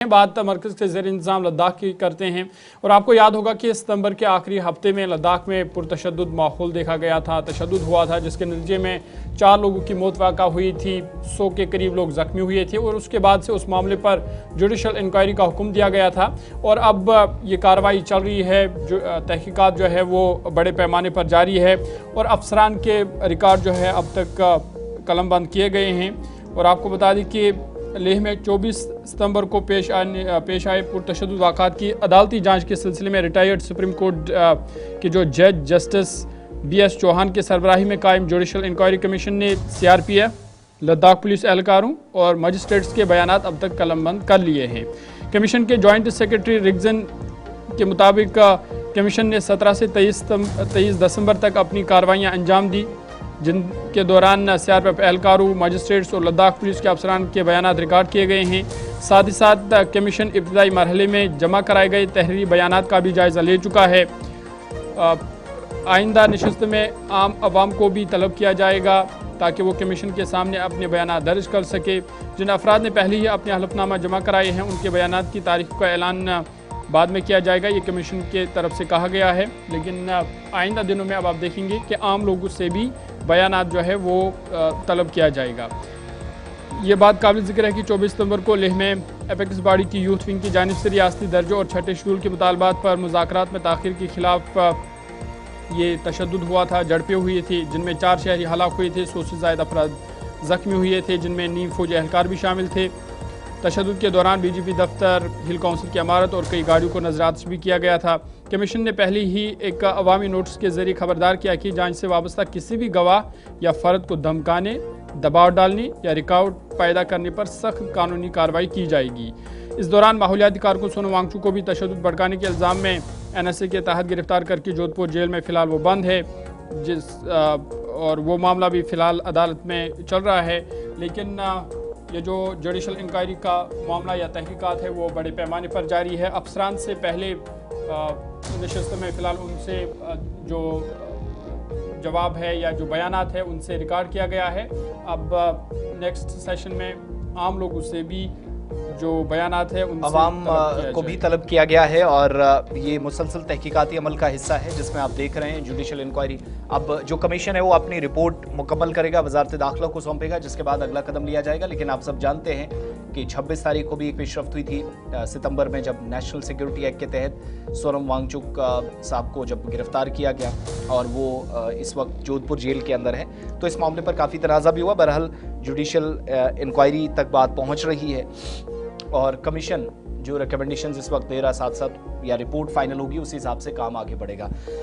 बात मरकज़ के ज़ेर इंतज़ाम लद्दाख की करते हैं और आपको याद होगा कि सितंबर के आखिरी हफ्ते में लद्दाख में पुरतशद्दुद माहौल देखा गया था, तशद्दुद हुआ था, जिसके नतीजे में 4 लोगों की मौत वाक़ा हुई थी, 100 के करीब लोग ज़ख्मी हुए थे और उसके बाद से उस मामले पर जुडिशल इंक्वायरी का हुक्म दिया गया था और अब ये कार्रवाई चल रही है। जो तहकीकात जो है वो बड़े पैमाने पर जारी है और अफसरान के रिकॉर्ड जो है अब तक कलमबंद किए गए हैं। और आपको बता दें कि लेह में 24 सितंबर को पेश आए पुरतशद्दुद वाक़ात की अदालती जांच के सिलसिले में रिटायर्ड सुप्रीम कोर्ट के जो जज जस्टिस BS चौहान के सरबराही में कायम जुडिशल इंक्वायरी कमीशन ने CRPF, लद्दाख पुलिस एहलकारों और मजिस्ट्रेट्स के बयानात अब तक कलमबंद कर लिए हैं। कमीशन के जॉइंट सेक्रेटरी रिगजन के मुताबिक कमीशन ने 17 से 23 दिसंबर तक अपनी कार्रवाइयाँ अंजाम दी, जिनके दौरान CRPF एहलकारों, मजिस्ट्रेट्स और लद्दाख पुलिस के अफसरान के बयानात रिकॉर्ड किए गए हैं। साथ ही साथ कमीशन इब्तदाई मरहले में जमा कराए गए तहरीरी बयानात का भी जायज़ा ले चुका है। आइंदा नशिस्त में आम आवाम को भी तलब किया जाएगा ताकि वो कमीशन के सामने अपने बयानात दर्ज कर सके। जिन अफराद ने पहले ही अपने हलफनामा जमा कराए हैं उनके बयानात की तारीख का ऐलान बाद में किया जाएगा, ये कमीशन के तरफ से कहा गया है। लेकिन आइंदा दिनों में अब आप देखेंगे कि आम लोगों से भी बयानात जो है वो तलब किया जाएगा। ये बात काबिल ज़िक्र है कि 24 सितंबर को लेह में एपेक्स बॉडी की यूथ विंग की जानिब से रियासती दर्जों और छठे शेड्यूल के मुतालबात पर मुज़ाकरात में ताख़ीर के खिलाफ ये तशद्दुद हुआ था, झड़पें हुई थी, जिनमें 4 शहरी हलाक हुए थे, 100 से ज़ायद अफराद ज़ख्मी हुए थे, जिनमें नीम फौजी एहलकार भी शामिल थे। तशद्दुद के दौरान BGP दफ्तर, हिल काउंसिल की इमारत और कई गाड़ियों को नजरात भी किया गया था। कमीशन ने पहले ही एक अवामी नोटिस के जरिए खबरदार किया कि जांच से वाबस्ता किसी भी गवाह या फ़र्द को धमकाने, दबाव डालने या रुकावट पैदा करने पर सख्त कानूनी कार्रवाई की जाएगी। इस दौरान माहौलियाती कारकुन सोनम वांगचुक को भी तशद्दुद भड़काने के इल्ज़ाम में NSA के तहत गिरफ्तार करके जोधपुर जेल में फ़िलहाल वो बंद है, और वो मामला भी फ़िलहाल अदालत में चल रहा है। लेकिन ये जो जुडिशल इंक्वायरी का मामला या तहकीकात है वो बड़े पैमाने पर जारी है। अफसरान से पहले नशिस्त में फ़िलहाल उनसे जो जवाब है या जो बयानात है उनसे रिकॉर्ड किया गया है। अब नेक्स्ट सेशन में आम लोगों से भी जो बयानात है उनसे अवाम को भी तलब किया गया है और ये मुसलसल तहकीकाती अमल का हिस्सा है जिसमें आप देख रहे हैं जुडिशल इंक्वायरी। अब जो कमीशन है वो अपनी रिपोर्ट मुकम्मल करेगा, वजारत दाखिला को सौंपेगा, जिसके बाद अगला कदम लिया जाएगा। लेकिन आप सब जानते हैं कि 26 तारीख को भी एक पेशरफ्त हुई थी सितंबर में, जब नेशनल सिक्योरिटी एक्ट के तहत सोनम वांगचुक साहब को जब गिरफ्तार किया गया और वो इस वक्त जोधपुर जेल के अंदर है। तो इस मामले पर काफ़ी तनाज़ा भी हुआ। बहरहाल जुडिशल इंक्वायरी तक बात पहुँच रही है और कमीशन जो रिकमेंडेशंस इस वक्त दे रहा, साथ साथ या रिपोर्ट फाइनल होगी उस हिसाब से काम आगे बढ़ेगा।